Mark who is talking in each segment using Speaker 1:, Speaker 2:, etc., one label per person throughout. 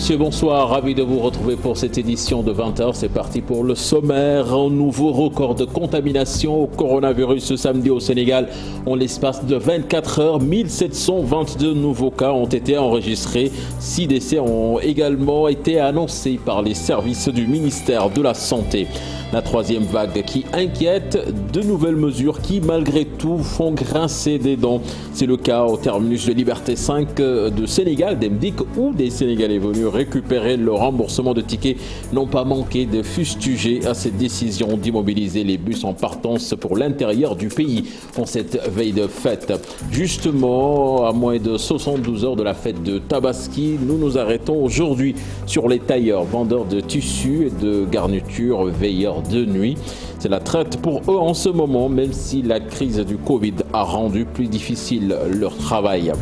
Speaker 1: messieurs, bonsoir. Ravi de vous retrouver pour cette édition de 20h. C'est parti pour le sommaire. Un nouveau record de contamination au coronavirus ce samedi au Sénégal. En l'espace de 24 heures, 1722 nouveaux cas ont été enregistrés. 6 décès ont également été annoncés par les services du ministère de la Santé. La troisième vague qui inquiète, de nouvelles mesures qui, malgré tout, font grincer des dents. C'est le cas au terminus de Liberté 5 de Sénégal, d'Emdik, où des Sénégalais venus récupérer le remboursement de tickets n'ont pas manqué de fustiger à cette décision d'immobiliser les bus en partance pour l'intérieur du pays en cette veille de fête. Justement, à moins de 72 heures de la fête de Tabaski, nous nous arrêtons aujourd'hui sur les tailleurs, vendeurs de tissus et de garnitures, veilleurs de nuit. C'est la traite pour eux en ce moment, même si la crise du Covid a rendu plus difficile leur travail.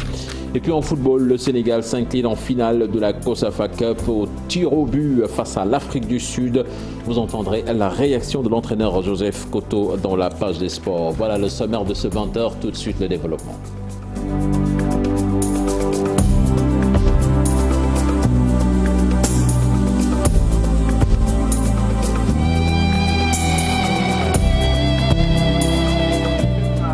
Speaker 1: Et puis en football, le Sénégal s'incline en finale de la COSAFA Cup au tir au but face à l'Afrique du Sud. Vous entendrez la réaction de l'entraîneur Joseph Koto dans la page des sports. Voilà le sommaire de ce 20h, tout de suite le développement.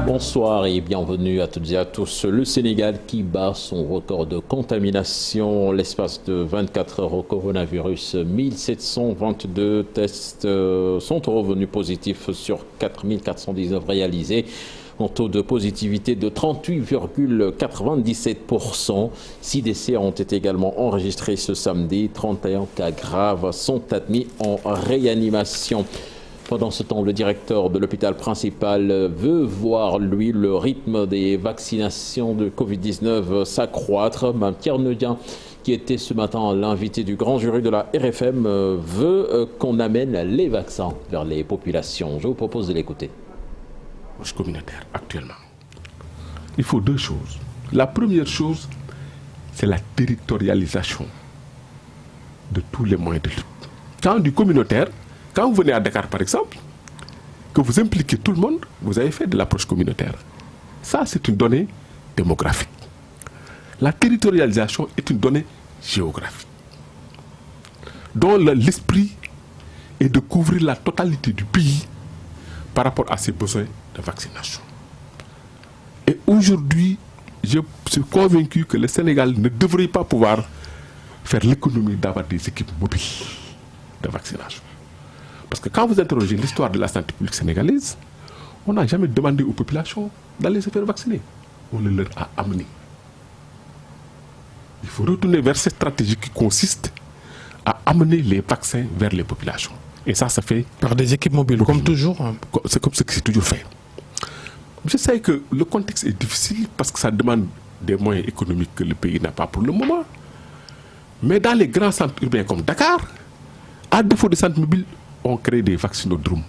Speaker 1: Bonsoir et bienvenue à toutes et à tous. Le Sénégal qui bat son record de contamination. L'espace de 24 heures au coronavirus, 1722 tests sont revenus positifs sur 4419 réalisés. Un taux de positivité de 38,97%. 6 décès ont été également enregistrés ce samedi. 31 cas graves sont admis en réanimation. Pendant ce temps, le directeur de l'hôpital principal veut voir, lui, le rythme des vaccinations de Covid-19 s'accroître. Mme Tierneudien, qui était ce matin l'invité du grand jury de la RFM, veut qu'on amène les vaccins vers les populations. Je vous propose de l'écouter.
Speaker 2: Communautaire, actuellement, il faut deux choses. La première chose, c'est la territorialisation de tous les moyens de lutte. Quand du communautaire, quand vous venez à Dakar, par exemple, que vous impliquez tout le monde, vous avez fait de l'approche communautaire. Ça, c'est une donnée démographique. La territorialisation est une donnée géographique, dont l'esprit est de couvrir la totalité du pays par rapport à ses besoins de vaccination. Et aujourd'hui, je suis convaincu que le Sénégal ne devrait pas pouvoir faire l'économie d'avoir des équipes mobiles de vaccination. Parce que quand vous interrogez l'histoire de la santé publique sénégalaise, on n'a jamais demandé aux populations d'aller se faire vacciner. On le leur a amené. Il faut retourner vers cette stratégie qui consiste à amener les vaccins vers les populations. Et ça se fait
Speaker 3: par des équipes mobiles, comme toujours.
Speaker 2: C'est comme ce qui s'est toujours fait. Je sais que le contexte est difficile parce que ça demande des moyens économiques que le pays n'a pas pour le moment. Mais dans les grands centres urbains comme Dakar, à défaut de centres mobiles, on crée des vaccinodromes.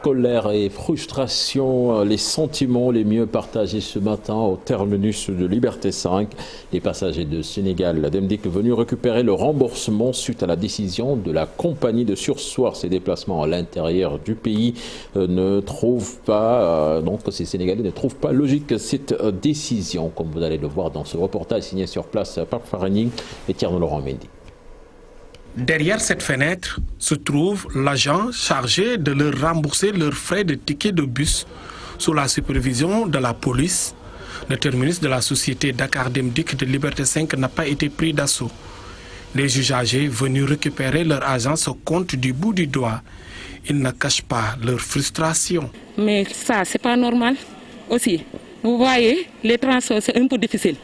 Speaker 1: Colère et frustration, les sentiments les mieux partagés ce matin au terminus de Liberté 5. Les passagers de Sénégal, d'Emdik, venus récupérer le remboursement suite à la décision de la compagnie de surseoir ses déplacements à l'intérieur du pays, ne trouvent pas, donc ces Sénégalais ne trouvent pas logique cette décision, comme vous allez le voir dans ce reportage signé sur place par Farani et Thierry Laurent Mendy.
Speaker 4: Derrière cette fenêtre se trouve l'agent chargé de leur rembourser leurs frais de ticket de bus sous la supervision de la police. Le terminus de la société Dakar Demdik de Liberté 5 n'a pas été pris d'assaut. Les usagers venus récupérer leur argent se comptent du bout du doigt. Ils ne cachent pas leur frustration.
Speaker 5: Mais ça, c'est pas normal aussi. Vous voyez, les transports, c'est un peu difficile.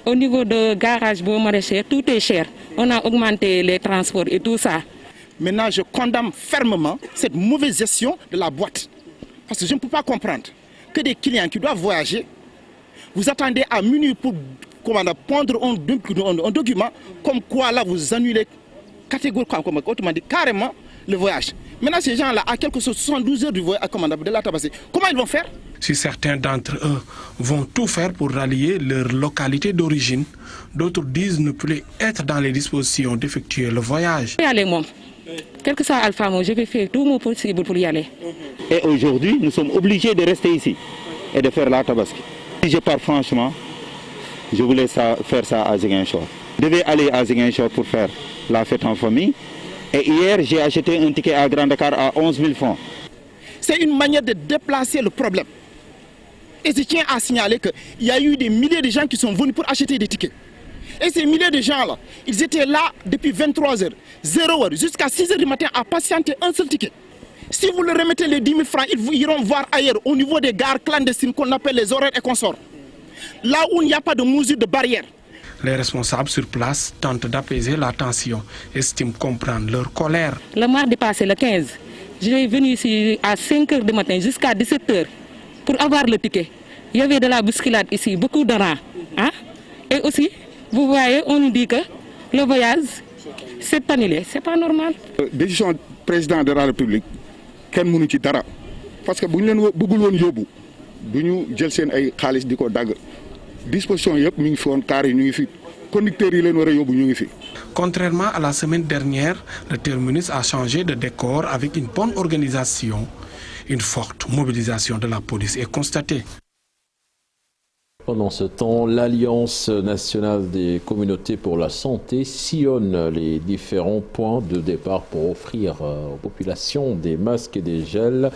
Speaker 5: Au niveau de garage Beau Maraîcher, tout est cher. On a augmenté les transports et tout ça.
Speaker 6: Maintenant, je condamne fermement cette mauvaise gestion de la boîte. Parce que je ne peux pas comprendre que des clients qui doivent voyager, vous attendez à minuit pour prendre un document comme quoi là vous annulez catégoriquement, autrement dit carrément le voyage. Maintenant, ces gens-là, à quelque chose 72 heures du voyage de la Tabaski, comment ils vont faire?
Speaker 4: Si certains d'entre eux vont tout faire pour rallier leur localité d'origine, d'autres disent ne plus être dans les dispositions d'effectuer le voyage.
Speaker 5: Y aller, moi. Quel que soit Alpha, moi, je vais faire tout mon possible pour y aller.
Speaker 7: Et aujourd'hui, nous sommes obligés de rester ici et de faire la Tabaski. Si je pars franchement, je voulais faire ça à Ziguinchor. Je devais aller à Ziguinchor pour faire la fête en famille. Et hier, j'ai acheté un ticket à Grand Dakar à 11 000 francs.
Speaker 6: C'est une manière de déplacer le problème. Et je tiens à signaler qu'il y a eu des milliers de gens qui sont venus pour acheter des tickets. Et ces milliers de gens-là, ils étaient là depuis 23h, 0h, jusqu'à 6h du matin à patienter un seul ticket. Si vous leur remettez les 10 000 francs, ils iront voir ailleurs, au niveau des gares clandestines qu'on appelle les horaires et consorts. Là où il n'y a pas de mesure de barrière.
Speaker 4: Les responsables sur place tentent d'apaiser la tension, estiment comprendre leur colère.
Speaker 5: Le mardi passé, le 15, je suis venu ici à 5h du matin jusqu'à 17h pour avoir le ticket. Il y avait de la bousculade ici, beaucoup de rats. Hein? Et aussi, vous voyez, on nous dit que le voyage, c'est annulé. C'est pas normal.
Speaker 3: Décision du président de la République, kenn mënu ci dara parce que bu ñu leen bëggul woon yóbbu du ñu jël seen ay xaalis di ko dagg disposition yëpp mi ngi fi woon car yi ñu ngi fi conducteurs yi leen war a yóbbu ñu ngi fi.
Speaker 4: Contrairement à la semaine dernière, le terminus a changé de décor avec une bonne organisation. Une forte mobilisation de la police est constatée.
Speaker 1: Pendant ce temps, l'Alliance nationale des communautés pour la santé sillonne les différents points de départ pour offrir aux populations des masques et des gels.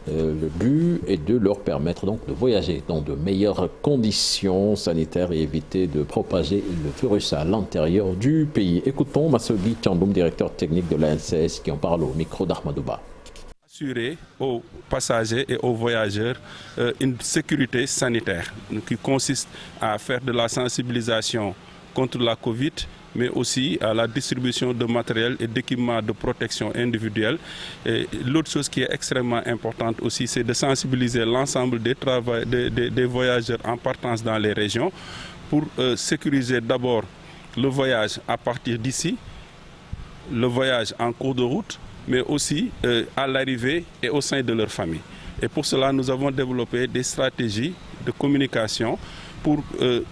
Speaker 1: Le but est de leur permettre donc de voyager dans de meilleures conditions sanitaires et éviter de propager le virus à l'intérieur du pays. Écoutons Massoudi Tchandoum, directeur technique de l'ANCS, qui en parle au micro d'Ahmadouba.
Speaker 8: Assurer aux passagers et aux voyageurs une sécurité sanitaire qui consiste à faire de la sensibilisation contre la Covid, mais aussi à la distribution de matériel et d'équipements de protection individuelle. L'autre chose qui est extrêmement importante aussi, c'est de sensibiliser l'ensemble des voyageurs en partance dans les régions pour sécuriser d'abord le voyage à partir d'ici, le voyage en cours de route, mais aussi à l'arrivée et au sein de leur famille. Et pour cela, nous avons développé des stratégies de communication pour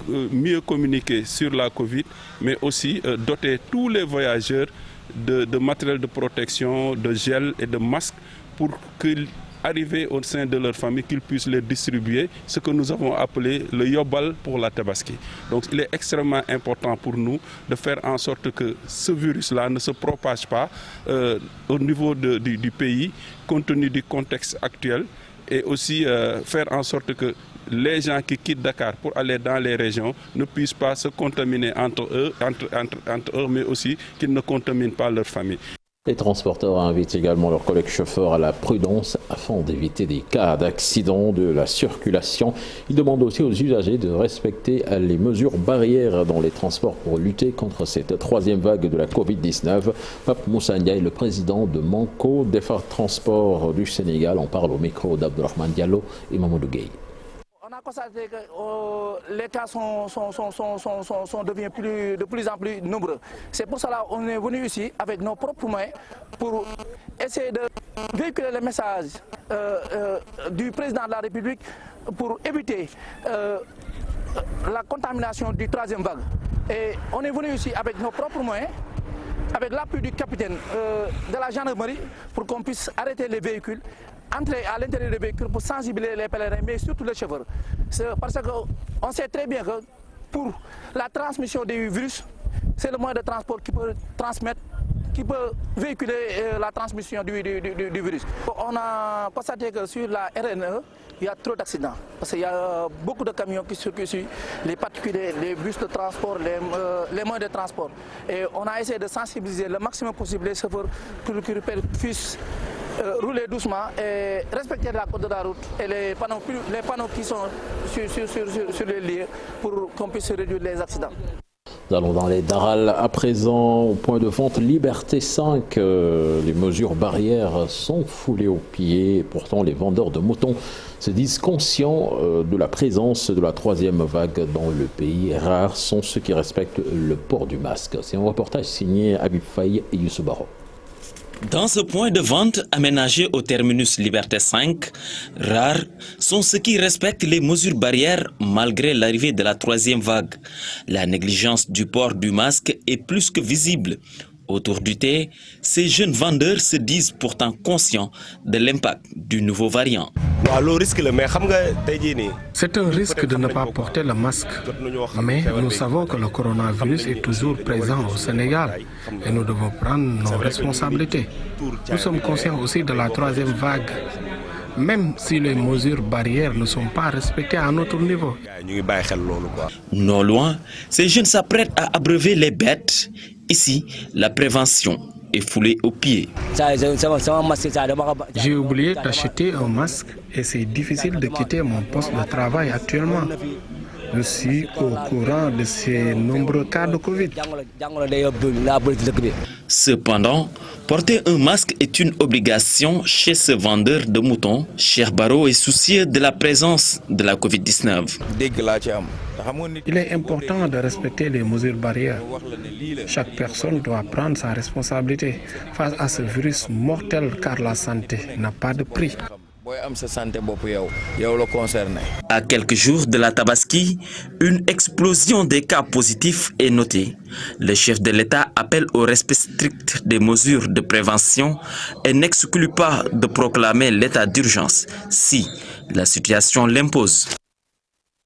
Speaker 8: mieux communiquer sur la Covid, mais aussi doter tous les voyageurs de matériel de protection, de gel et de masques pour qu'ils arrivés au sein de leur famille, qu'ils puissent les distribuer, ce que nous avons appelé le Yobal pour la Tabaski. Donc il est extrêmement important pour nous de faire en sorte que ce virus-là ne se propage pas au niveau du pays, compte tenu du contexte actuel, et aussi faire en sorte que les gens qui quittent Dakar pour aller dans les régions ne puissent pas se contaminer entre eux, mais aussi qu'ils ne contaminent pas leur famille.
Speaker 1: Les transporteurs invitent également leurs collègues chauffeurs à la prudence afin d'éviter des cas d'accident de la circulation. Ils demandent aussi aux usagers de respecter les mesures barrières dans les transports pour lutter contre cette troisième vague de la Covid-19. Pape Moussa Ndiaye, le président de Manco, Defar Transport du Sénégal, en parle au micro d'Abdourahmane Diallo et Mamadou Gueye.
Speaker 9: On a constaté que les cas deviennent de plus en plus nombreux. C'est pour cela qu'on est venu ici avec nos propres moyens pour essayer de véhiculer le message du président de la République pour éviter la contamination du troisième vague. Et on est venu ici avec nos propres moyens, avec l'appui du capitaine de la gendarmerie pour qu'on puisse arrêter les véhicules, entrer à l'intérieur des véhicules pour sensibiliser les pèlerins, mais surtout les chauffeurs. Parce qu'on sait très bien que pour la transmission du virus, c'est le moyen de transport qui peut transmettre, qui peut véhiculer la transmission du virus. On a constaté que sur la RNE, il y a trop d'accidents. Parce qu'il y a beaucoup de camions qui circulent, les particuliers, les bus de transport, les moyens de transport. Et on a essayé de sensibiliser le maximum possible les chauffeurs pour qu'ils puissent rouler doucement et respecter la code de la route et les panneaux qui sont sur les lieux pour qu'on puisse réduire les accidents.
Speaker 1: Nous allons dans les Daral à présent au point de vente Liberté 5. Les mesures barrières sont foulées aux pieds. Pourtant, les vendeurs de moutons se disent conscients de la présence de la troisième vague dans le pays. Rares sont ceux qui respectent le port du masque. C'est un reportage signé Habib Faye et Youssou Baro.
Speaker 10: Dans ce point de vente aménagé au terminus Liberté 5, rares sont ceux qui respectent les mesures barrières malgré l'arrivée de la troisième vague. La négligence du port du masque est plus que visible. Autour du thé, ces jeunes vendeurs se disent pourtant conscients de l'impact du nouveau variant.
Speaker 4: C'est un risque de ne pas porter le masque, mais nous savons que le coronavirus est toujours présent au Sénégal et nous devons prendre nos responsabilités. Nous sommes conscients aussi de la troisième vague, même si les mesures barrières ne sont pas respectées à notre niveau.
Speaker 10: Non loin, ces jeunes s'apprêtent à abreuver les bêtes. Ici, la prévention est foulée aux pieds.
Speaker 4: J'ai oublié d'acheter un masque et c'est difficile de quitter mon poste de travail actuellement. Je suis au courant de ces nombreux cas de Covid.
Speaker 10: Cependant, porter un masque est une obligation chez ce vendeur de moutons. Cheikh Baro est soucieux de la présence de la Covid-19.
Speaker 4: Il est important de respecter les mesures barrières. Chaque personne doit prendre sa responsabilité face à ce virus mortel car la santé n'a pas de prix.
Speaker 10: À quelques jours de la Tabaski, une explosion des cas positifs est notée. Le chef de l'État appelle au respect strict des mesures de prévention et n'exclut pas de proclamer l'état d'urgence si la situation l'impose.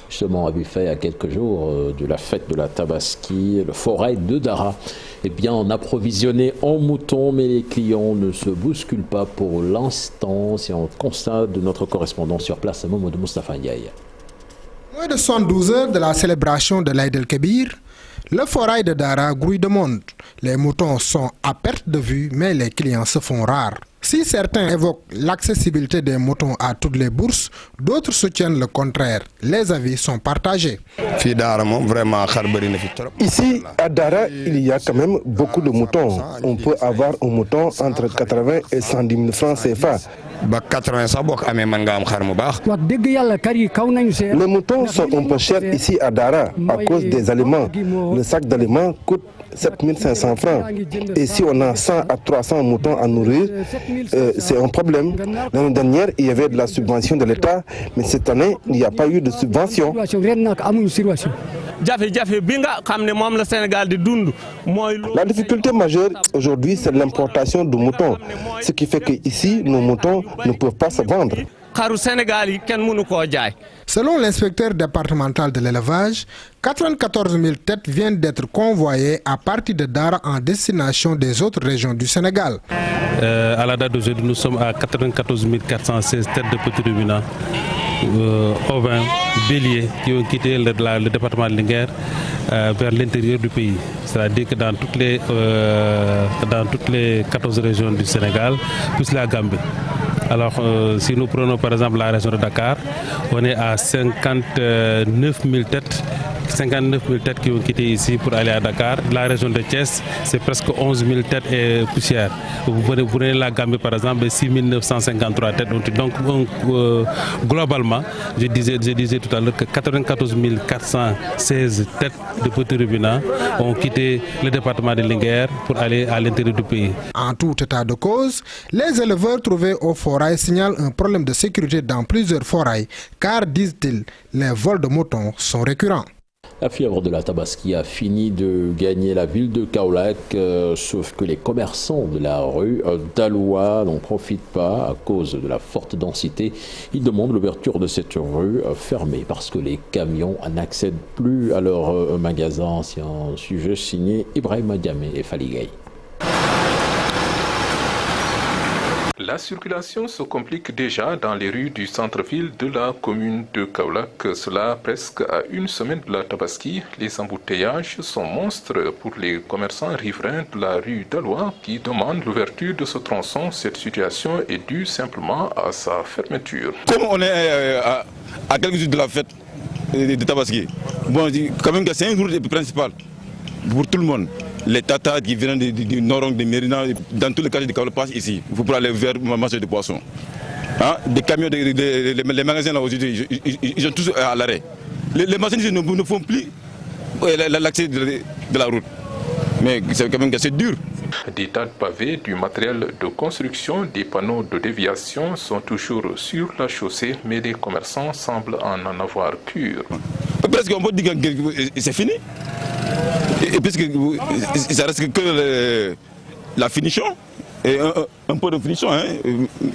Speaker 1: Justement, à Buffet, à quelques jours de la fête de la Tabaski, le forail de Dara, eh bien, on approvisionné en moutons, mais les clients ne se bousculent pas pour l'instant. C'est un constat de notre correspondant sur place, Mamadou Moustapha Ndiaye.
Speaker 11: Moins de 72 heures de la célébration de l'Aïd el-Kébir, le forail de Dara grouille de monde. Les moutons sont à perte de vue, mais les clients se font rares. Si certains évoquent l'accessibilité des moutons à toutes les bourses, d'autres soutiennent le contraire. Les avis sont partagés.
Speaker 12: Ici, à Dara, il y a quand même beaucoup de moutons. On peut avoir un mouton entre 80 et 110 000 francs CFA. Les moutons sont un peu chers ici à Dara à cause des aliments. Le sac d'aliments coûte 7 500 francs. Et si on a 100 à 300 moutons à nourrir, c'est un problème. L'année dernière, il y avait de la subvention de l'État, mais cette année, il n'y a pas eu de subvention. La difficulté majeure aujourd'hui, c'est l'importation de moutons. Ce qui fait qu'ici, nos moutons ne peuvent pas se vendre.
Speaker 11: Selon l'inspecteur départemental de l'élevage, 94 000 têtes viennent d'être convoyées à partir de Dara en destination des autres régions du Sénégal.
Speaker 13: À la date d'aujourd'hui, nous sommes à 94 416 têtes de petits ruminants, ovins, béliers qui ont quitté le département de Linguère vers l'intérieur du pays. C'est-à-dire que dans toutes les 14 régions du Sénégal, plus la Gambie. Alors, si nous prenons par exemple la région de Dakar, on est à 59 000 têtes. 59 000 têtes qui ont quitté ici pour aller à Dakar. La région de Thiès, c'est presque 11 000 têtes et poussière. Vous prenez la Gambie par exemple, 6 953 têtes. Donc globalement, je disais tout à l'heure que 94 416 têtes de petits ruminants ont quitté le département de Linguère pour aller à l'intérieur du pays.
Speaker 11: En tout état de cause, les éleveurs trouvés au forail signalent un problème de sécurité dans plusieurs forails, car, disent-ils, les vols de moutons sont récurrents.
Speaker 1: La fièvre de la Tabaski a fini de gagner la ville de Kaolack, sauf que les commerçants de la rue d'Aloua n'en profitent pas à cause de la forte densité. Ils demandent l'ouverture de cette rue fermée parce que les camions n'accèdent plus à leurs magasins. C'est un sujet signé Ibrahima Diamé et Faligay.
Speaker 14: La circulation se complique déjà dans les rues du centre-ville de la commune de Kaolack. Cela presque à une semaine de la Tabaski. Les embouteillages sont monstres pour les commerçants riverains de la rue d'Aloua qui demandent l'ouverture de ce tronçon. Cette situation est due simplement à sa fermeture.
Speaker 15: Comme on est à quelques jours de la fête de Tabaski, bon, quand même c'est une route principale pour tout le monde. Les tatas qui viennent du Norong, de Mérina, dans tous les quartiers de Kaolack passent ici. Vous pouvez aller vers le marché de poissons. Hein? Des camions, les magasins là aujourd'hui, ils sont tous à l'arrêt. Les machines ne font plus l'accès de la route. Mais c'est quand même assez dur.
Speaker 14: Des tas de pavés, du matériel de construction, des panneaux de déviation sont toujours sur la chaussée, mais les commerçants semblent en avoir cure.
Speaker 15: Presque on peut dire que c'est fini. Et puisque ça reste que la finition. Et un peu de finition, hein,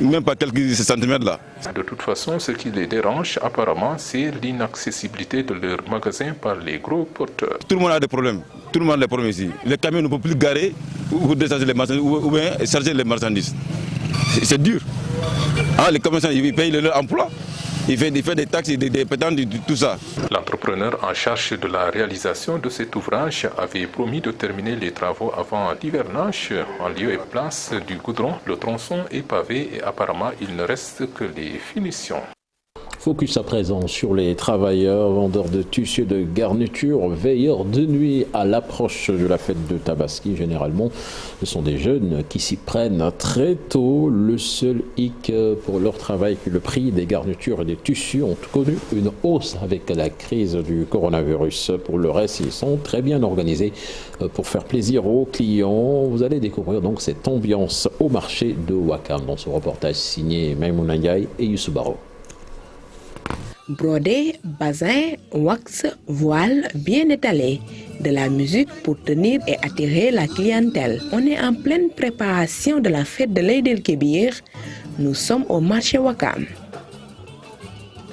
Speaker 15: même pas quelques centimètres là.
Speaker 14: De toute façon, ce qui les dérange apparemment, c'est l'inaccessibilité de leurs magasins par les gros porteurs.
Speaker 15: Tout le monde a des problèmes. Tout le monde a des problèmes ici. Les camions ne peuvent plus garer ou décharger les marchandises ou bien charger les marchandises. C'est dur. Ah, les commerçants, ils payent leur emploi. Il fait des taxes, des pétantes, tout ça.
Speaker 14: L'entrepreneur en charge de la réalisation de cet ouvrage avait promis de terminer les travaux avant l'hivernage. En lieu et place du goudron, le tronçon est pavé et apparemment il ne reste que les finitions.
Speaker 1: Focus à présent sur les travailleurs, vendeurs de tissus et de garnitures, veilleurs de nuit à l'approche de la fête de Tabaski. Généralement, ce sont des jeunes qui s'y prennent très tôt. Le seul hic pour leur travail, que le prix des garnitures et des tissus ont connu une hausse avec la crise du coronavirus. Pour le reste, ils sont très bien organisés pour faire plaisir aux clients. Vous allez découvrir donc cette ambiance au marché de Ouakam dans ce reportage signé Maïmouna Ndiaye et Youssou Baro.
Speaker 16: Brodé, bazin, wax, voile bien étalé, de la musique pour tenir et attirer la clientèle. On est en pleine préparation de la fête de l'Aïd el-Kébir. Nous sommes au marché Ouakam.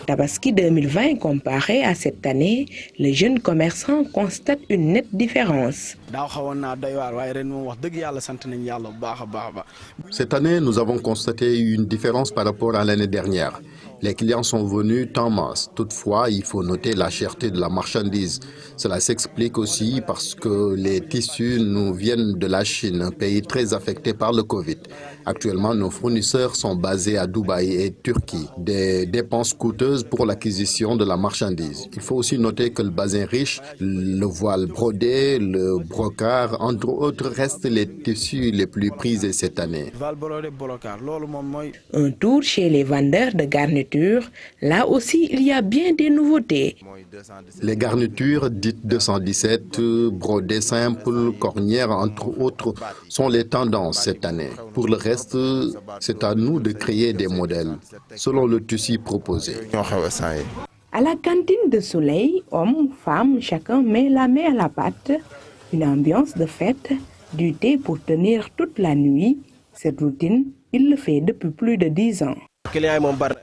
Speaker 16: Tabaski 2020 comparé à cette année, les jeunes commerçants constatent une nette différence.
Speaker 17: Cette année, nous avons constaté une différence par rapport à l'année dernière. Les clients sont venus en masse. Toutefois, il faut noter la cherté de la marchandise. Cela s'explique aussi parce que les tissus nous viennent de la Chine, un pays très affecté par le Covid. Actuellement, nos fournisseurs sont basés à Dubaï et Turquie. Des dépenses coûteuses pour l'acquisition de la marchandise. Il faut aussi noter que le bazin riche, le voile brodé, le brocart, entre autres, restent les tissus les plus prisés cette année.
Speaker 16: Un tour chez les vendeurs de garnitures, là aussi il y a bien des nouveautés.
Speaker 17: Les garnitures dites 217, brodées simples, cornières, entre autres, sont les tendances cette année. Pour le reste, c'est à nous de créer des modèles, selon le tissu proposé.
Speaker 16: À la cantine de Soleil, hommes, femmes, chacun met la main à la pâte. Une ambiance de fête, du thé pour tenir toute la nuit. Cette routine, il le fait depuis plus de 10 ans.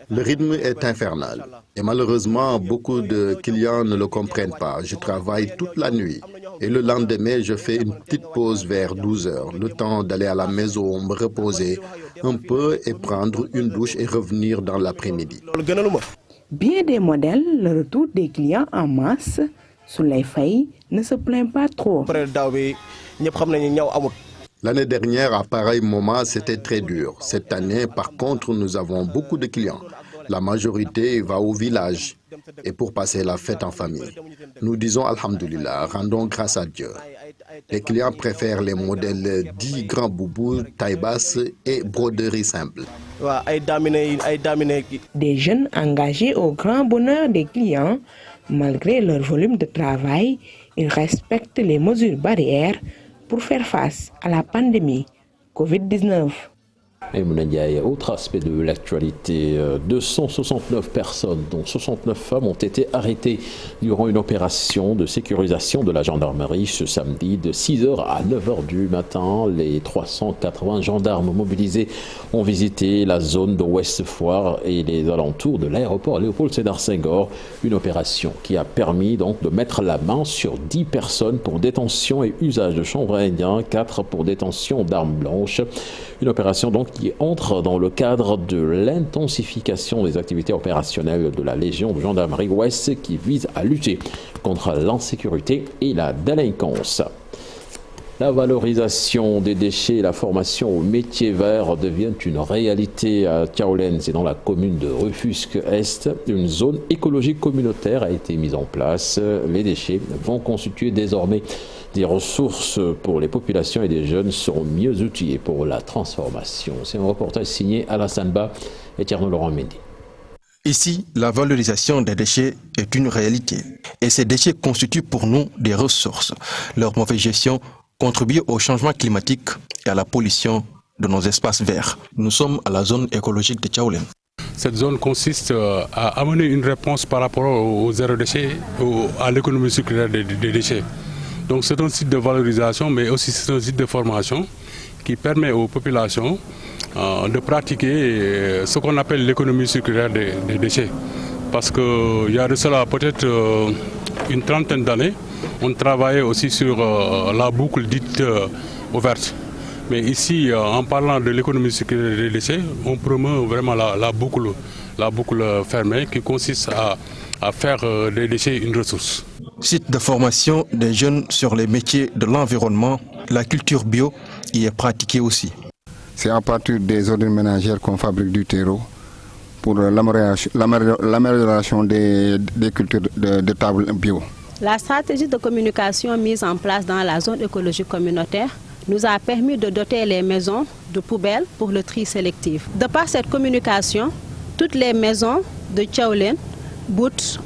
Speaker 17: Le rythme est infernal et malheureusement, beaucoup de clients ne le comprennent pas. Je travaille toute la nuit et le lendemain, je fais une petite pause vers 12 heures, le temps d'aller à la maison, me reposer un peu et prendre une douche et revenir dans l'après-midi.
Speaker 16: Bien des modèles, le retour des clients en masse, Soleil Faye ne se plaint pas trop.
Speaker 17: L'année dernière, à pareil moment, c'était très dur. Cette année, par contre, nous avons beaucoup de clients. La majorité va au village et pour passer la fête en famille. Nous disons Alhamdulillah, rendons grâce à Dieu. Les clients préfèrent les modèles dits grands boubous, taille basse et broderie simple.
Speaker 16: Des jeunes engagés au grand bonheur des clients, malgré leur volume de travail, ils respectent les mesures barrières pour faire face à la pandémie Covid-19.
Speaker 1: Et Ndiaye, autre aspect de l'actualité, 269 personnes, dont 69 femmes, ont été arrêtées durant une opération de sécurisation de la gendarmerie ce samedi de 6h à 9h du matin. Les 380 gendarmes mobilisés ont visité la zone de Ouest Foire et les alentours de l'aéroport Léopold Sédar Senghor. Une opération qui a permis donc de mettre la main sur 10 personnes pour détention et usage de chanvre indien, 4 pour détention d'armes blanches. Une opération donc qui entre dans le cadre de l'intensification des activités opérationnelles de la Légion de gendarmerie ouest qui vise à lutter contre l'insécurité et la délinquance. La valorisation des déchets et la formation au métier vert deviennent une réalité à Tchaoulène, c'est dans la commune de Rufisque-Est. Une zone écologique communautaire a été mise en place. Les déchets vont constituer désormais des ressources pour les populations et des jeunes seront mieux outillés pour la transformation. C'est un reportage signé Alassane Ba et Tierno Laurent Mendy.
Speaker 18: Ici, la valorisation des déchets est une réalité. Et ces déchets constituent pour nous des ressources. Leur mauvaise gestion contribue au changement climatique et à la pollution de nos espaces verts. Nous sommes à la zone écologique de Tchaoulène.
Speaker 13: Cette zone consiste à amener une réponse par rapport aux zéro déchets, à l'économie circulaire des déchets. Donc c'est un site de valorisation, mais aussi c'est un site de formation qui permet aux populations de pratiquer ce qu'on appelle l'économie circulaire des déchets. Parce qu'il y a de cela peut-être une trentaine d'années, on travaillait aussi sur la boucle dite ouverte. Mais ici, en parlant de l'économie circulaire des déchets, on promeut vraiment la boucle fermée qui consiste à faire des déchets une ressource.
Speaker 18: Site de formation des jeunes sur les métiers de l'environnement, la culture bio y est pratiquée aussi.
Speaker 3: C'est à partir des ordures ménagères qu'on fabrique du terreau pour l'amélioration des cultures de table bio.
Speaker 19: La stratégie de communication mise en place dans la zone écologique communautaire nous a permis de doter les maisons de poubelles pour le tri sélectif. De par cette communication, toutes les maisons de Tchaoulène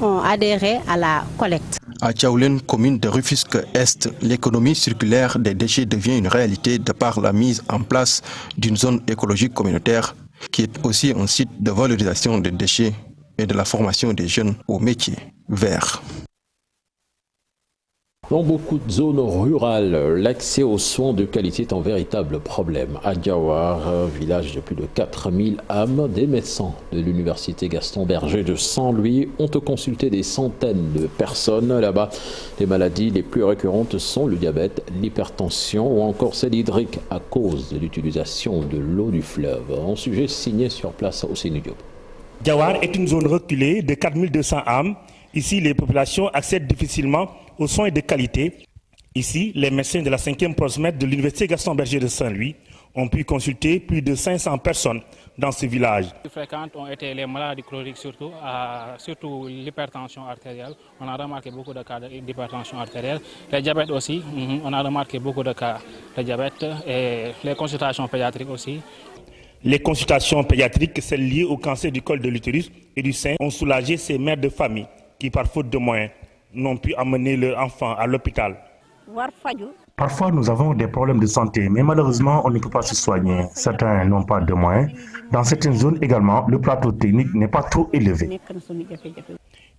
Speaker 19: ont adhéré à la collecte.
Speaker 18: À Tchaoulène, commune de Rufisque-Est, l'économie circulaire des déchets devient une réalité de par la mise en place d'une zone écologique communautaire qui est aussi un site de valorisation des déchets et de la formation des jeunes aux métiers verts.
Speaker 1: Dans beaucoup de zones rurales, l'accès aux soins de qualité est un véritable problème. À Diawar, village de plus de 4000 âmes, des médecins de l'université Gaston Berger de Saint-Louis ont consulté des centaines de personnes. Là-bas, les maladies les plus récurrentes sont le diabète, l'hypertension ou encore celle hydrique à cause de l'utilisation de l'eau du fleuve. Un sujet signé sur place au Sénégal.
Speaker 20: Diawar est une zone reculée de 4200 âmes. Ici, les populations accèdent difficilement aux soins de qualité. Ici, les médecins de la 5e prosmètre de l'université Gaston Berger de Saint-Louis ont pu consulter plus de 500 personnes dans ce village.
Speaker 21: Les plus fréquentes ont été les maladies chroniques, surtout l'hypertension artérielle. On a remarqué beaucoup de cas d'hypertension artérielle. Le diabète aussi, on a remarqué beaucoup de cas de diabète et les consultations pédiatriques aussi.
Speaker 20: Les consultations pédiatriques, celles liées au cancer du col de l'utérus et du sein, ont soulagé ces mères de famille qui, par faute de moyens, n'ont pu amener leurs enfants à l'hôpital. Parfois, nous avons des problèmes de santé, mais malheureusement, on ne peut pas se soigner. Certains n'ont pas de moyens. Dans certaines zones également, le plateau technique n'est pas trop élevé.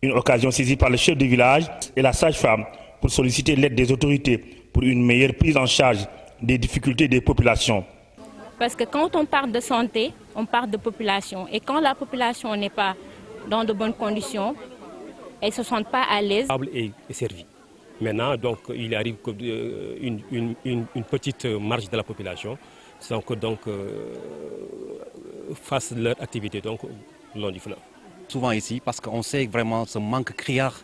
Speaker 20: Une occasion saisie par le chef du village et la sage-femme pour solliciter l'aide des autorités pour une meilleure prise en charge des difficultés des populations.
Speaker 22: Parce que quand on parle de santé, on parle de population. Et quand la population n'est pas dans de bonnes conditions, elles ne se sentent pas à l'aise.
Speaker 23: La table est servie. Maintenant, donc, il arrive une petite marge de la population fasse leur activité le long du fleuve.
Speaker 24: Souvent ici, parce qu'on sait vraiment ce manque criard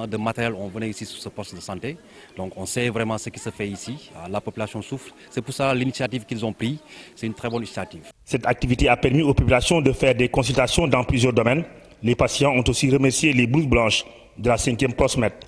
Speaker 24: de matériel, on venait ici sur ce poste de santé. Donc on sait vraiment ce qui se fait ici. La population souffre. C'est pour ça l'initiative qu'ils ont prise, c'est une très bonne initiative.
Speaker 20: Cette activité a permis aux populations de faire des consultations dans plusieurs domaines. Les patients ont aussi remercié les blouses blanches de la 5e prosmètre.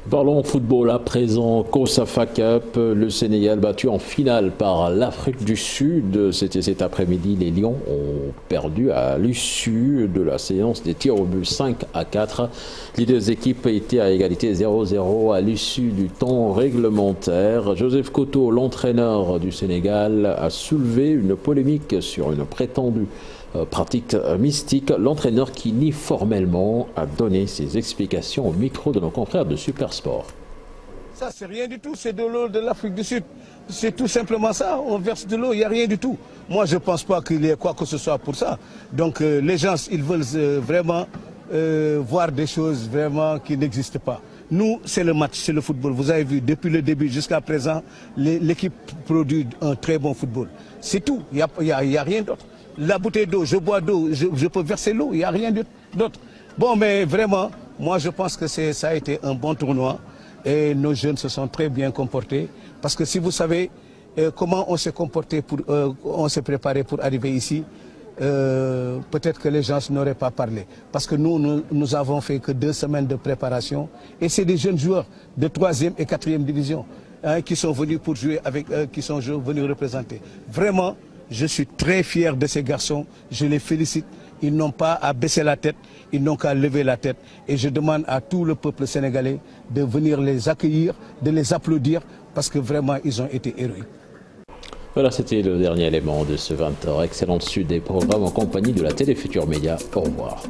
Speaker 1: Parlons football à présent. COSAFA Cup, le Sénégal battu en finale par l'Afrique du Sud. C'était cet après-midi. Les Lions ont perdu à l'issue de la séance des tirs au but 5-4. Les deux équipes étaient à égalité 0-0 à l'issue du temps réglementaire. Joseph Koto, l'entraîneur du Sénégal, a soulevé une polémique sur une prétendue pratique mystique. L'entraîneur qui nie formellement a donné ses explications au micro de nos confrères de Supersport.
Speaker 25: Ça, c'est rien du tout, c'est de l'eau de l'Afrique du Sud. C'est tout simplement ça, on verse de l'eau, il n'y a rien du tout. Moi, je ne pense pas qu'il y ait quoi que ce soit pour ça. Donc, les gens, ils veulent vraiment voir des choses vraiment qui n'existent pas. Nous, c'est le match, c'est le football. Vous avez vu, depuis le début jusqu'à présent, l'équipe produit un très bon football. C'est tout, il n'y a rien d'autre. La bouteille d'eau, je bois d'eau, je peux verser l'eau, il n'y a rien d'autre. Bon, mais vraiment, moi je pense que ça a été un bon tournoi et nos jeunes se sont très bien comportés. Parce que si vous savez comment on s'est comporté, on s'est préparé pour arriver ici, peut-être que les gens n'auraient pas parlé. Parce que nous avons fait que 2 semaines de préparation et c'est des jeunes joueurs de 3e et 4e division qui sont venus pour jouer qui sont venus représenter. Vraiment, je suis très fier de ces garçons, je les félicite. Ils n'ont pas à baisser la tête, ils n'ont qu'à lever la tête. Et je demande à tout le peuple sénégalais de venir les accueillir, de les applaudir, parce que vraiment, ils ont été héroïques.
Speaker 1: Voilà, c'était le dernier élément de ce 20h. Excellente suite des programmes en compagnie de la Télé Futur Média. Au revoir.